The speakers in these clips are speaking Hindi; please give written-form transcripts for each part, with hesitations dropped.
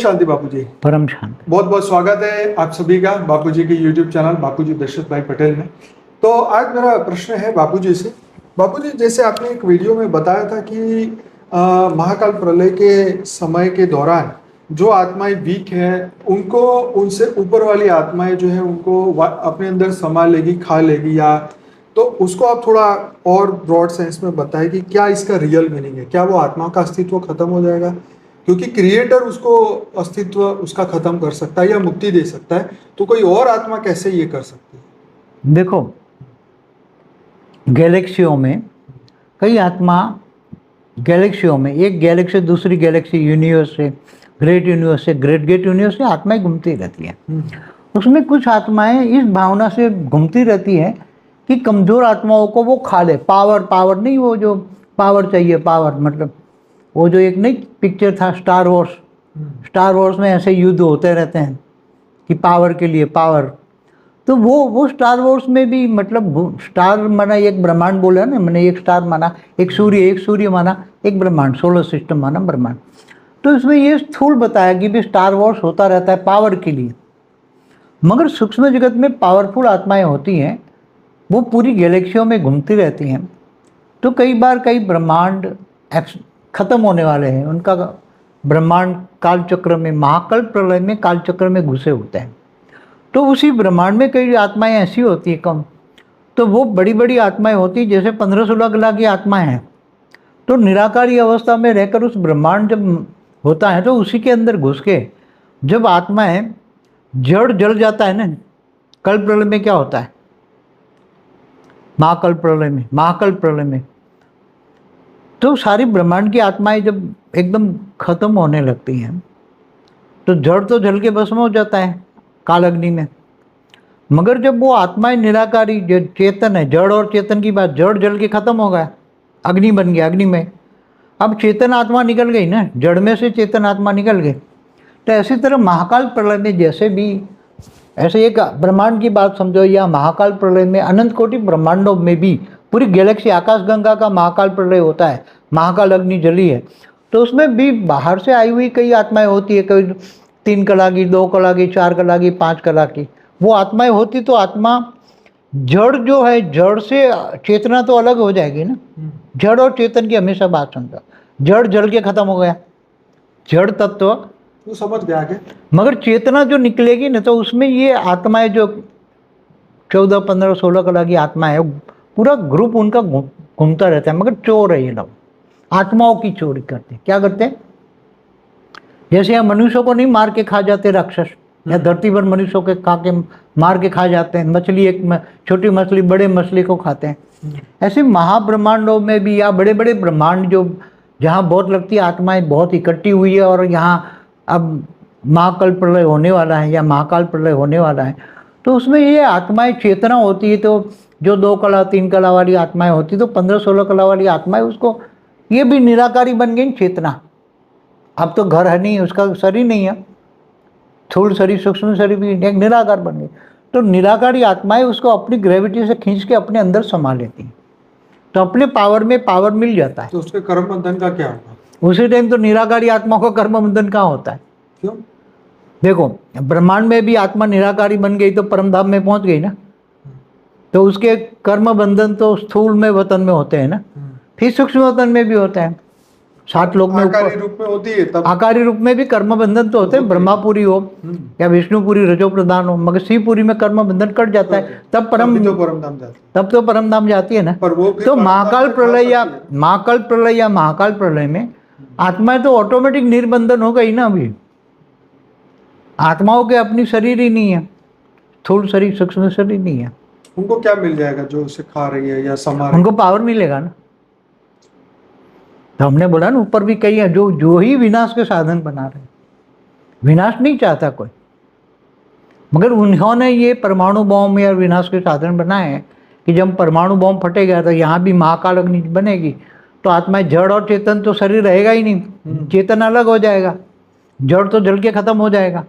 शांति बापूजी। परम शांति। बहुत बहुत स्वागत है आप सभी का बापूजी के YouTube चैनल बापूजी दशरथ भाई पटेल में। तो आज मेरा प्रश्न है बापूजी से। बापूजी, जैसे आपने एक वीडियो में बताया था कि महाकाल प्रलय के समय के दौरान जो आत्माएं वीक है उनको उनसे ऊपर वाली आत्माएं जो है उनको अपने अंदर समा लेगी, खा लेगी, या तो उसको आप थोड़ा और ब्रॉड सेंस में बताएं कि क्या इसका रियल मीनिंग है। क्या वो आत्मा का अस्तित्व खत्म हो जाएगा क्योंकि क्रिएटर उसको अस्तित्व उसका खत्म कर सकता है या मुक्ति दे सकता है, तो कोई और आत्मा कैसे ये कर सकती है? देखो, गैलेक्सियों में कई आत्मा, गैलेक्सियों में एक गैलेक्सी दूसरी गैलेक्सी, यूनिवर्स से ग्रेट यूनिवर्स से ग्रेट यूनिवर्स से आत्माएं घूमती रहती हैं। उसमें कुछ आत्माएं इस भावना से घूमती रहती है कि कमज़ोर आत्माओं को वो खा ले। पावर नहीं, वो जो पावर चाहिए, पावर मतलब वो जो एक नई पिक्चर था स्टार वॉर्स में ऐसे युद्ध होते रहते हैं कि पावर के लिए पावर। तो वो स्टार वॉर्स में भी मतलब स्टार माना एक ब्रह्मांड बोला ना, मैंने एक स्टार माना, एक सूर्य माना, एक ब्रह्मांड, सोलर सिस्टम माना ब्रह्मांड। तो इसमें ये स्थूल बताया कि भी स्टार वॉर्स होता रहता है पावर के लिए, मगर सूक्ष्म जगत में पावरफुल आत्माएं होती हैं, वो पूरी गैलेक्सियों में घूमती रहती हैं। तो कई बार कई ब्रह्मांड खत्म होने वाले हैं, उनका ब्रह्मांड कालचक्र में, महाकाल प्रलय में कालचक्र में घुसे होते हैं। तो उसी ब्रह्मांड में कई आत्माएं ऐसी होती है कम, तो वो बड़ी बड़ी आत्माएं होती, जैसे 15-16 लाख की आत्माएं हैं। तो निराकारी अवस्था में रहकर उस ब्रह्मांड जब होता है तो उसी के अंदर घुस के जब आत्माएं जड़ जल जाता है ना, कल प्रलय में क्या होता है, महाकाल प्रलय में तो सारी ब्रह्मांड की आत्माएं जब एकदम खत्म होने लगती हैं तो जड़ तो जल के भस्म हो जाता है काल अग्नि में। मगर जब वो आत्माएं निराकारी जो चेतन है, जड़ और चेतन की बात, जड़ जल के खत्म हो गया, अग्नि बन गया, अग्नि में अब चेतन आत्मा निकल गई ना, जड़ में से चेतन आत्मा निकल गई। तो ऐसी तरह महाकाल प्रलय में जैसे भी ऐसे एक ब्रह्मांड की बात समझो, या महाकाल प्रलय में अनंत कोटि ब्रह्मांडों में भी पूरी गैलेक्सी आकाश गंगा का महाकाल प्रलय होता है, महाकाल अग्नि जली है। तो उसमें भी बाहर से आई हुई कई आत्माएं होती है, कई 3 कला की, 2 कला की, 4 कला की, 5 कला की वो आत्माएं होती। तो आत्मा जड़ जो है, जड़ से चेतना तो अलग हो जाएगी ना। जड़ और चेतन की हमेशा बात समझो, जड़ जल के खत्म हो गया, जड़ तत्व तो समझ गया आगे। मगर चेतना जो निकलेगी ना, तो उसमें ये आत्माएं जो 14, 15, 16 कला की आत्माएं है, पूरा ग्रुप उनका घूमता रहता है। मगर चोर है ये लोग, आत्माओं की चोरी करते हैं। क्या करते हैं, जैसे यहाँ मनुष्यों को नहीं मार के खा जाते राक्षस, या धरती पर मनुष्यों के मार के खा जाते हैं, मछली, एक छोटी मछली बड़े मछली को खाते हैं। ऐसे महाब्रह्मांडों में भी, या बड़े बड़े ब्रह्मांड जो जहाँ बहुत लगती है आत्माएं बहुत इकट्ठी हुई है, और यहाँ अब महाकाल प्रलय होने वाला है या महाकाल प्रलय होने वाला है, तो उसमें ये आत्माएं चेतना होती है। तो जो 2 कला 3 कला वाली आत्माएं होती, तो 15-16 कला वाली आत्माएं उसको, ये भी निराकारी बन गई चेतना। अब तो घर है नहीं, उसका शरीर नहीं है, स्थूल शरीर सूक्ष्म शरीर भी एक निराकार बन गई। तो निराकारी आत्माएं उसको अपनी ग्रेविटी से खींच के अपने अंदर समा लेती हैं, तो अपने पावर में पावर मिल जाता है। तो उसके कर्म बंधन का क्या होगा उसी टाइम? तो निराकारी आत्मा को कर्म बंधन कहाँ होता है? क्यों? देखो, ब्रह्मांड में भी आत्मा निराकारी बन गई तो परमधाम में पहुंच गई ना, तो उसके कर्म बंधन तो स्थूल में वतन में होते हैं ना, फिर सूक्ष्म वतन में भी होता है, 7 लोक में आकारी रूप में होती है तब। आकारी रूप में भी कर्म बंधन तो होते हैं, ब्रह्मापुरी हो या विष्णुपुरी रजो प्रधान हो, मगर शिवपुरी में कर्म बंधन कट जाता है, तब तो परमधाम जाती है ना। तो महाकाल प्रलय में आत्माएं तो ऑटोमेटिक निर्बंधन हो गई ना। अभी आत्माओं के अपनी शरीर ही नहीं है, स्थूल शरीर सूक्ष्म शरीर नहीं है। उनको क्या मिल जाएगा जो उसे खा रही है या समा रही है? उनको पावर मिलेगा ना। तो हमने बोला ना, ऊपर भी कई है जो ही विनाश के साधन बना रहे हैं। विनाश नहीं चाहता कोई, मगर उन्होंने ये परमाणु बॉम्ब या विनाश के साधन बनाए हैं कि जब परमाणु बॉम्ब फटेगा तो यहाँ भी महाकाल अग्नि बनेगी, तो आत्मा जड़ और चेतन तो शरीर रहेगा ही नहीं, चेतन अलग हो जाएगा, जड़ तो जल के खत्म हो जाएगा।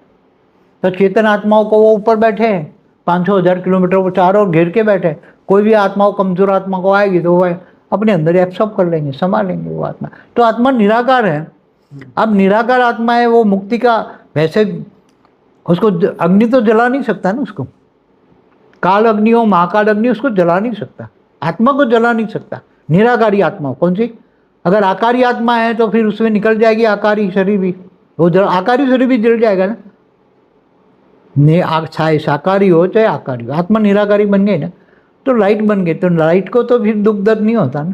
तो चेतन आत्माओं को वो ऊपर बैठे हैं, 500 हज़ार किलोमीटर वो चारों ओर घेर के बैठे। कोई भी आत्माओं, कमजोर आत्मा को आएगी तो वो अपने अंदर एब्सॉर्ब कर लेंगे, समा लेंगे वो आत्मा। तो आत्मा निराकार है। अब निराकार आत्मा है, वो मुक्ति का वैसे उसको अग्नि तो जला नहीं सकता ना उसको, काल अग्नि हो महाकाल अग्नि उसको जला नहीं सकता, आत्मा को जला नहीं सकता। निराकारी आत्मा कौन सी, अगर आकारी आत्मा है तो फिर उसमें निकल जाएगी आकारी शरीर भी, वो आकारी शरीर भी जल जाएगा ना। चाहे साकारी हो चाहे आकारी हो, आत्मा निराकारी बन गई ना तो लाइट बन गई, तो लाइट को तो फिर दुख दर्द नहीं होता ना।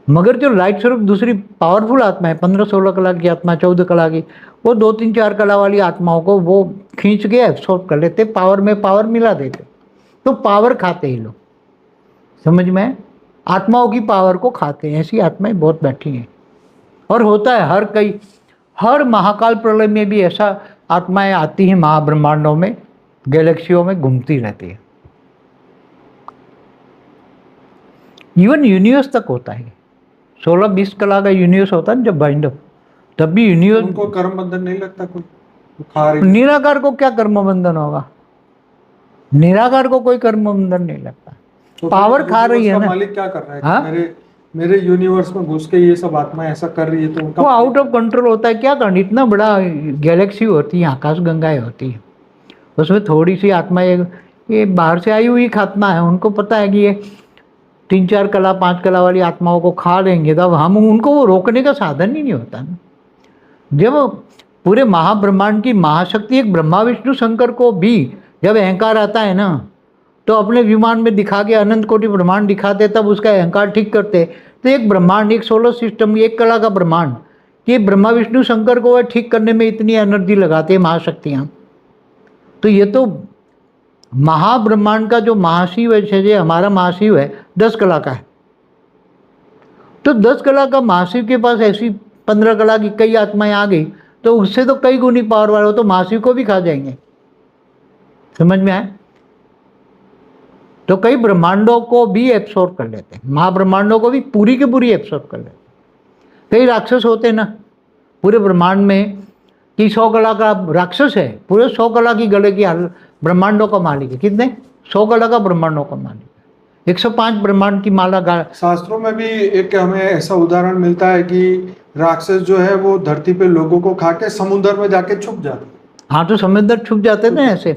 मगर जो लाइट स्वरूप दूसरी पावरफुल आत्मा है, 15-16 कला की आत्मा, 14 कला की, वो 2-3-4 कला वाली आत्माओं को वो खींच के एब्सॉर्ब कर लेते, पावर में पावर मिला देते, तो पावर खाते ही लोग, समझ में है? आत्माओं की पावर को खाते हैं, ऐसी आत्माएं बहुत बैठी हैं। और होता है हर महाकाल प्रलय में भी ऐसा आत्माएं आती हैं, महाब्रह्मांडों में, गैलेक्सियों में घूमती रहती है। इवन यूनिवर्स तक होता है, 16-20 कला का यूनिवर्स होता है जब बाइंड अप, तब भी यूनिवर्स। उनको कर्म बंधन नहीं लगता कोई, खा रही निराकार को क्या कर्म बंधन होगा, निराकार को कोई कर्म बंधन नहीं लगता, तो पावर खा रही है ना। मालिक क्या कर रहा है? हाँ? मेरे यूनिवर्स में घुस के ये सब आत्मा ऐसा कर रही है, तो उनका वो आउट ऑफ कंट्रोल होता है, क्या करना, इतना बड़ा गैलेक्सी होती है, आकाश गंगाएं होती है, उसमें थोड़ी सी आत्मा, ये बाहर से आई हुई आत्मा है, उनको पता है कि ये 3-4 कला 5 कला वाली आत्माओं को खा लेंगे, तब हम उनको वो रोकने का साधन ही नहीं होता ना। जब पूरे महाब्रह्मांड की महाशक्ति, एक ब्रह्मा विष्णु शंकर को भी जब अहंकार आता है ना, तो अपने विमान में दिखा के अनंत कोटि ब्रह्मांड दिखाते, तब उसका अहंकार ठीक करते। तो एक ब्रह्मांड, एक सोलर सिस्टम, एक कला का ब्रह्मांड, ये ब्रह्मा विष्णु शंकर को वह ठीक करने में इतनी एनर्जी लगाते हैं महाशक्तियाँ। तो ये तो महाब्रह्मांड का जो महाशिव है, जैसे हमारा महाशिव है 10 कला का है, तो 10 कला का महाशिव के पास ऐसी 15 कला की कई आत्माएं आ गई, तो उससे तो कई गुनी पावर वाले हो, तो महाशिव को भी खा जाएंगे, समझ में आए? तो कई ब्रह्मांडों को भी एब्सॉर्ब कर लेते हैं, महाब्रह्मांडों को भी पूरी की पूरी एब्सॉर्ब कर लेते हैं। कई राक्षस होते हैं ना पूरे ब्रह्मांड में, कि 100 कला का राक्षस है, पूरे 100 कला की गले की ब्रह्मांडों का मालिक है। कितने? 100 कला का ब्रह्मांडों का मालिक है, 105 ब्रह्मांड की माला शास्त्रों में भी एक हमें ऐसा उदाहरण मिलता है कि राक्षस जो है वो धरती पे लोगों को खा के समुद्र में जाके छुप जाते। हाँ, तो समुद्र छुप जाते थे ऐसे,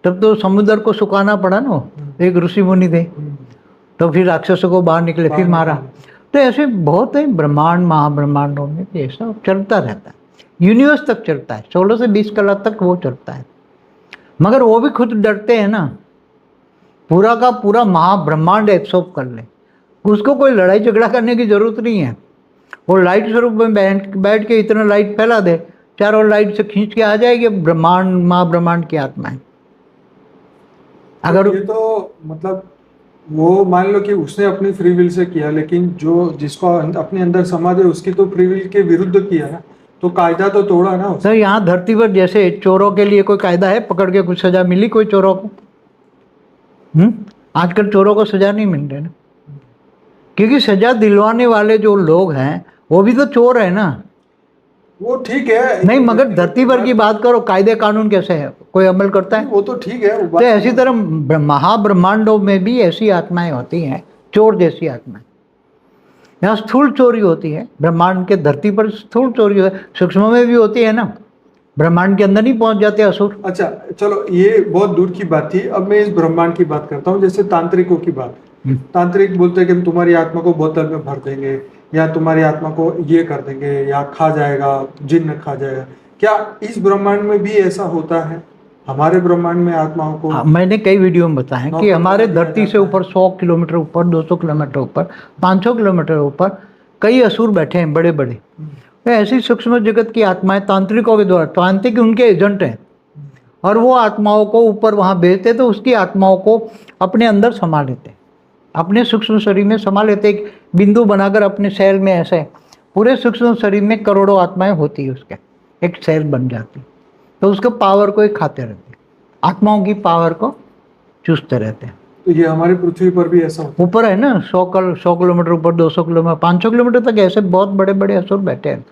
तब तो समुद्र को सुखाना पड़ा ना, एक ऋषि मुनि थे, तो फिर राक्षसों को बाहर निकले, फिर मारा। तो ऐसे बहुत है ब्रह्मांड, महाब्रह्मांडों में ऐसा चलता रहता है, यूनिवर्स तक चलता है, 16 से 20 कला तक वो चलता है। मगर वो भी खुद डरते हैं ना, पूरा का पूरा महाब्रह्मांड एब्सॉर्ब कर ले, उसको कोई लड़ाई झगड़ा करने की जरूरत नहीं है। वो लाइट स्वरूप में बैठ के इतना लाइट फैला दे, चारों लाइट से खींच के आ जाएगी ब्रह्मांड, महाब्रह्मांड की आत्माएं। अगर ये तो मतलब वो मान लो कि उसने अपनी फ्री विल से किया, लेकिन जो जिसको अपने अंदर समा दे उसकी तो फ्री विल के विरुद्ध किया ना, तो कायदा तो तोड़ा ना उसने। सर यहाँ धरती पर जैसे चोरों के लिए कोई कायदा है, पकड़ के कुछ सजा मिली कोई चोरों को? आजकल चोरों को सजा नहीं मिल रही ना, क्योंकि सजा दिलवाने वाले जो लोग हैं वो भी तो चोर है ना। वो ठीक है, नहीं, मगर धरती पर की बात करो, कायदे कानून कैसे है, कोई अमल करता है? वो तो ठीक है, तो ऐसी तरह महाब्रह्मांडों में भी ऐसी आत्माएं होती हैं, चोर जैसी आत्माएं। यहाँ स्थूल चोरी होती है ब्रह्मांड के, धरती पर स्थूल चोरी है, सूक्ष्म में भी होती है ना, ब्रह्मांड के अंदर नहीं पहुंच जाते असुर। अच्छा चलो, ये बहुत दूर की बात थी, अब मैं इस ब्रह्मांड की बात करता हूँ। जैसे तांत्रिकों की बात, तांत्रिक बोलते हैं कि हम तुम्हारी आत्मा को बोतल में भर देंगे, या तुम्हारी आत्मा को ये कर देंगे, या खा जाएगा, जिन्न खा जाएगा। क्या इस ब्रह्मांड में भी ऐसा होता है? हमारे ब्रह्मांड में आत्माओं को मैंने कई वीडियो में बताया है कि हमारे धरती से ऊपर 100 किलोमीटर ऊपर, 200 किलोमीटर ऊपर, 500 किलोमीटर ऊपर कई असुर बैठे हैं बड़े बड़े। तो ऐसी सूक्ष्म जगत की आत्माएं तांत्रिकों के द्वारा, तांत्रिक उनके एजेंट हैं, और वो आत्माओं को ऊपर वहाँ भेजते, तो उसकी आत्माओं को अपने अंदर समा लेते, अपने सूक्ष्म शरीर में समा लेते, एक बिंदु बनाकर अपने सेल में। ऐसे पूरे सूक्ष्म शरीर में करोड़ों आत्माएं होती है, उसके एक सेल बन जाती, तो उसके पावर को ही खाते रहते, आत्माओं की पावर को चूसते रहते हैं। तो ये हमारी पृथ्वी पर भी ऐसा होता ऊपर है ना, 100 किलोमीटर ऊपर, 200 किलोमीटर, 500 किलोमीटर तक ऐसे बहुत बड़े बड़े असुर बैठे हैं।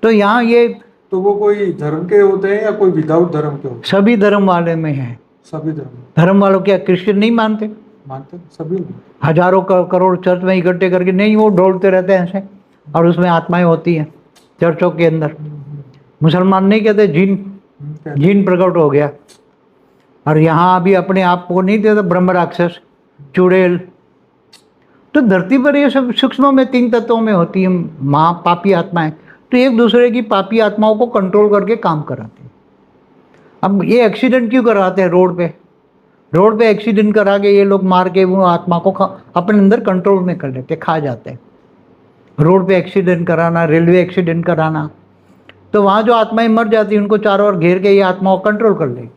तो यहाँ ये तो वो कोई धर्म के होते हैं या कोई विदाउट धर्म के होते हैं? सभी धर्म वाले में है। सभी धर्म धर्म वालों क्या क्रिश्चियन नहीं मानते? मानते हैं, सभी लोग। हजारों करोड़ चर्च में इकट्ठे करके नहीं, वो ढोलते रहते हैं ऐसे, और उसमें आत्माएं होती हैं चर्चों के अंदर। मुसलमान नहीं कहते जीन प्रकट हो गया। और यहाँ अभी अपने आप को नहीं देता ब्रह्म राक्षस, चुड़ैल। तो धरती पर ये सब सूक्ष्म में 3 तत्वों में होती है पापी आत्माएं। तो एक दूसरे की पापी आत्माओं को कंट्रोल करके काम कराते हैं। अब ये एक्सीडेंट क्यों कराते हैं रोड पे एक्सीडेंट करा के ये लोग मार के वो आत्मा को अपने अंदर कंट्रोल में कर लेते, खा जाते हैं। रोड पे एक्सीडेंट कराना, रेलवे एक्सीडेंट कराना, तो वहाँ जो आत्माएं मर जाती हैं उनको चारों ओर घेर के ये आत्माओं को कंट्रोल कर लेगी।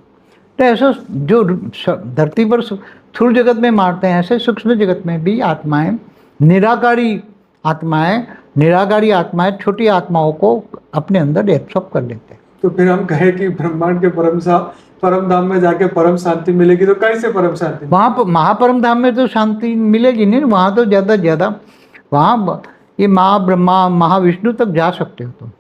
तो ऐसा जो धरती पर स्थूल जगत में मारते हैं, ऐसे सूक्ष्म जगत में भी आत्माएं, निराकारी आत्माएं छोटी आत्माओं को अपने अंदर एब्सॉर्ब कर लेते हैं। तो फिर हम कहे कि ब्रह्मांड के परम धाम में जाके परम शांति मिलेगी, तो कैसे परम शांति? वहाँ पर महापरम धाम में तो शांति मिलेगी नहीं, वहाँ तो ज़्यादा वहाँ ये ब्रह्मा महाविष्णु तक जा सकते हो तुम।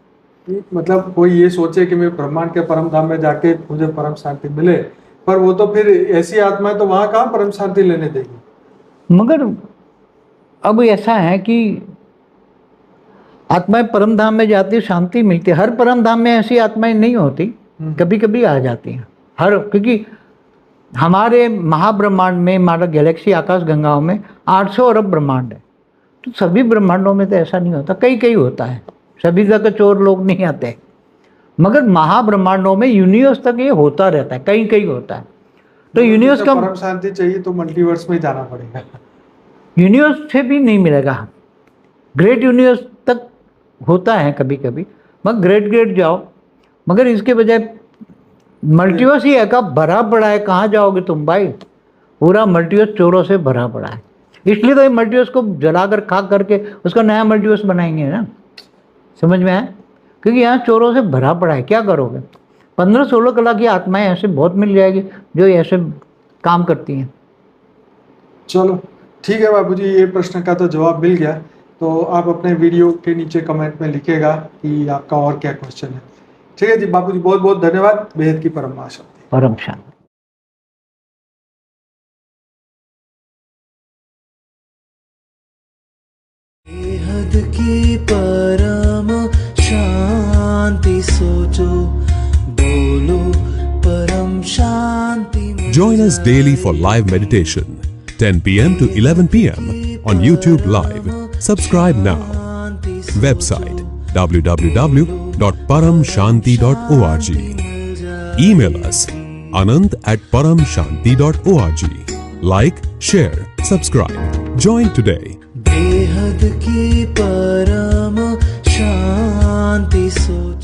मतलब कोई ये सोचे कि मैं ब्रह्मांड के परम धाम में जाके मुझे परम शांति मिले, पर वो तो फिर ऐसी आत्माएं तो वहाँ कहाँ परम शांति लेने देगी? मगर अब ऐसा है कि आत्माएं परम धाम में जाती, शांति मिलती है। हर परम धाम में ऐसी आत्माएं नहीं होती, कभी कभी आ जाती हैं। क्योंकि हमारे महाब्रह्मांड में, हमारा गैलेक्सी आकाश गंगाओं में 800 अरब ब्रह्मांड है। तो सभी ब्रह्मांडों में तो ऐसा नहीं होता, कई होता है, सभी तक चोर लोग नहीं आते। मगर महाब्रह्मांडों में यूनिवर्स तक ये होता रहता है, कई होता है। तो यूनिवर्स का परम शांति चाहिए तो मल्टीवर्स में जाना पड़ेगा। यूनिवर्स से भी नहीं मिलेगा, ग्रेट यूनिवर्स तक होता है कभी कभी, मगर ग्रेट जाओ। मगर इसके बजाय मल्टीवर्स ही है का भरा पड़ा है, कहाँ जाओगे तुम भाई? पूरा मल्टीवर्स चोरों से भरा पड़ा है। इसलिए तो ये मल्टीवर्स को जलाकर खाक करके उसका नया मल्टीवर्स बनाएंगे ना, समझ में आया? क्योंकि यहाँ चोरों से भरा पड़ा है, क्या करोगे? 15-16 कला की आत्माएं ऐसे बहुत मिल जाएगी जो ऐसे काम करती हैं। चलो ठीक है बाबूजी, ये प्रश्न का तो जवाब मिल गया। तो आप अपने वीडियो के नीचे कमेंट में लिखिएगा कि आपका और क्या क्वेश्चन है। ठीक है जी बाबूजी, बहुत बहुत धन्यवाद। बेहद की परम शांति। परम शांति। बेहद की परम शांति सोचो, बोलो परम शांति। Join us daily for live meditation, 10 p.m. to 11 p.m. on YouTube Live. Subscribe now. Website www.paramshanti.org. Email us anant@paramshanti.org. Like, share, subscribe. Join today. बेहद की परम शांति सोचो।